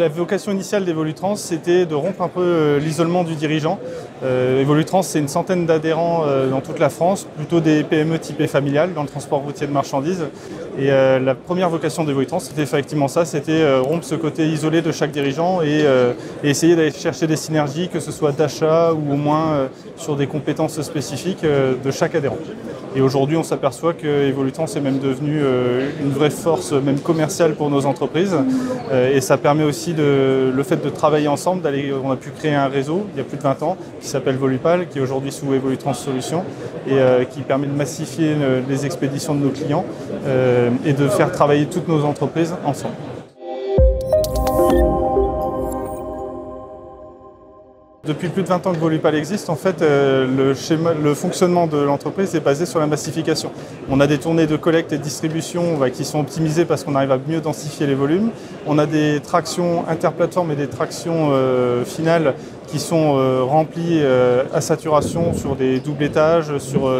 La vocation initiale d'Evolutrans, c'était de rompre un peu l'isolement du dirigeant. Evolutrans, c'est une centaine d'adhérents dans toute la France, plutôt des PME typées familiales dans le transport routier de marchandises. Et la première vocation d'Evolutrans, c'était effectivement ça, c'était rompre ce côté isolé de chaque dirigeant et essayer d'aller chercher des synergies, que ce soit d'achat ou au moins sur des compétences spécifiques de chaque adhérent. Et aujourd'hui, on s'aperçoit que Evolutrans est même devenu une vraie force, même commerciale pour nos entreprises. Et ça permet aussi le fait de travailler ensemble. On a pu créer un réseau il y a plus de 20 ans qui s'appelle Volupal, qui est aujourd'hui sous Evolutrans Solutions et qui permet de massifier les expéditions de nos clients et de faire travailler toutes nos entreprises ensemble. Depuis plus de 20 ans que Volupal existe, en fait, le fonctionnement de l'entreprise est basé sur la massification. On a des tournées de collecte et de distribution qui sont optimisées parce qu'on arrive à mieux densifier les volumes. On a des tractions interplateformes et des tractions finales qui sont remplies à saturation sur des doubles étages, sur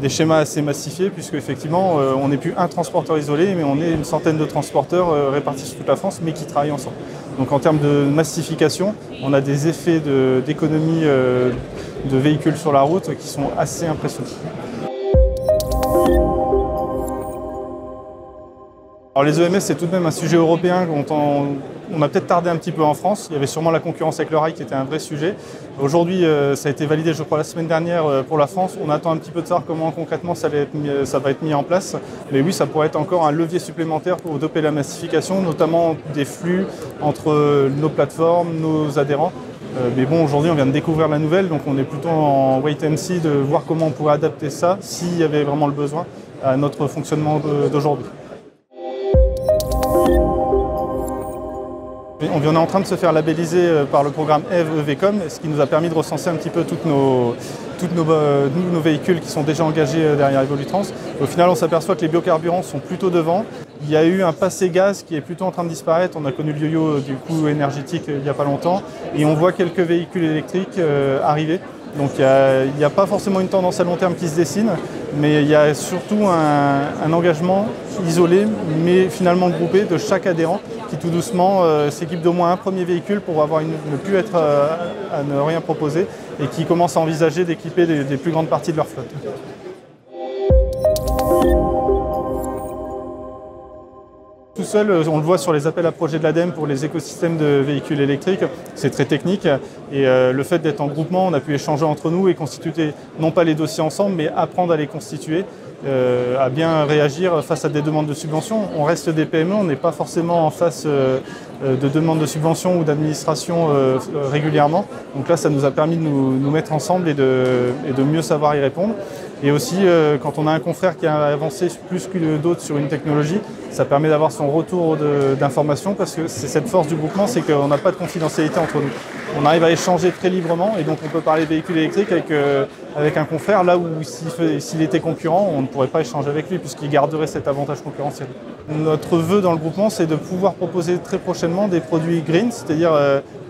des schémas assez massifiés, puisque effectivement on n'est plus un transporteur isolé, mais on est une centaine de transporteurs répartis sur toute la France, mais qui travaillent ensemble. Donc en termes de massification, on a des effets d'économie de véhicules sur la route qui sont assez impressionnants. Alors les EMS, c'est tout de même un sujet européen. On a peut-être tardé un petit peu en France. Il y avait sûrement la concurrence avec le rail qui était un vrai sujet. Aujourd'hui, ça a été validé, je crois, la semaine dernière pour la France. On attend un petit peu de savoir comment concrètement ça va être mis en place. Mais oui, ça pourrait être encore un levier supplémentaire pour doper la massification, notamment des flux entre nos plateformes, nos adhérents. Mais bon, aujourd'hui, on vient de découvrir la nouvelle, donc on est plutôt en wait and see de voir comment on pourrait adapter ça, s'il y avait vraiment le besoin, à notre fonctionnement d'aujourd'hui. On est en train de se faire labelliser par le programme EVCOM, ce qui nous a permis de recenser un petit peu tous nos véhicules qui sont déjà engagés derrière Evolutrans. Au final, on s'aperçoit que les biocarburants sont plutôt devant. Il y a eu un passé gaz qui est plutôt en train de disparaître. On a connu le yo-yo du coût énergétique il n'y a pas longtemps. Et on voit quelques véhicules électriques arriver. Donc il n'y a pas forcément une tendance à long terme qui se dessine, mais il y a surtout un engagement isolé, mais finalement groupé de chaque adhérent qui tout doucement s'équipe d'au moins un premier véhicule pour ne plus être à ne rien proposer et qui commence à envisager d'équiper des plus grandes parties de leur flotte. Tout seul, on le voit sur les appels à projets de l'ADEME pour les écosystèmes de véhicules électriques, c'est très technique et le fait d'être en groupement, on a pu échanger entre nous et constituer non pas les dossiers ensemble, mais apprendre à les constituer, à bien réagir face à des demandes de subventions. On reste des PME, on n'est pas forcément en face de demandes de subventions ou d'administration régulièrement. Donc là, ça nous a permis de nous mettre ensemble et de mieux savoir y répondre. Et aussi, quand on a un confrère qui a avancé plus que d'autres sur une technologie, ça permet d'avoir son retour d'information parce que c'est cette force du groupement, c'est qu'on n'a pas de confidentialité entre nous. On arrive à échanger très librement et donc on peut parler véhicules électriques avec un confrère, là où s'il était concurrent, on ne pourrait pas échanger avec lui puisqu'il garderait cet avantage concurrentiel. Notre vœu dans le groupement, c'est de pouvoir proposer très prochainement des produits green, c'est-à-dire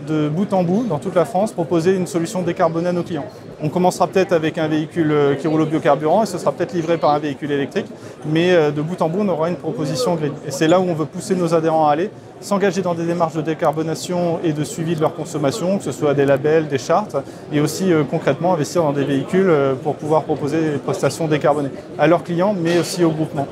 de bout en bout, dans toute la France, proposer une solution décarbonée à nos clients. On commencera peut-être avec un véhicule qui roule au biocarburant et ce sera peut-être livré par un véhicule électrique, mais de bout en bout, on aura une proposition green. Et c'est là où on veut pousser nos adhérents à aller, s'engager dans des démarches de décarbonation et de suivi de leur consommation, que ce soit des labels, des chartes, et aussi concrètement investir dans des véhicules pour pouvoir proposer des prestations décarbonées à leurs clients, mais aussi au groupement.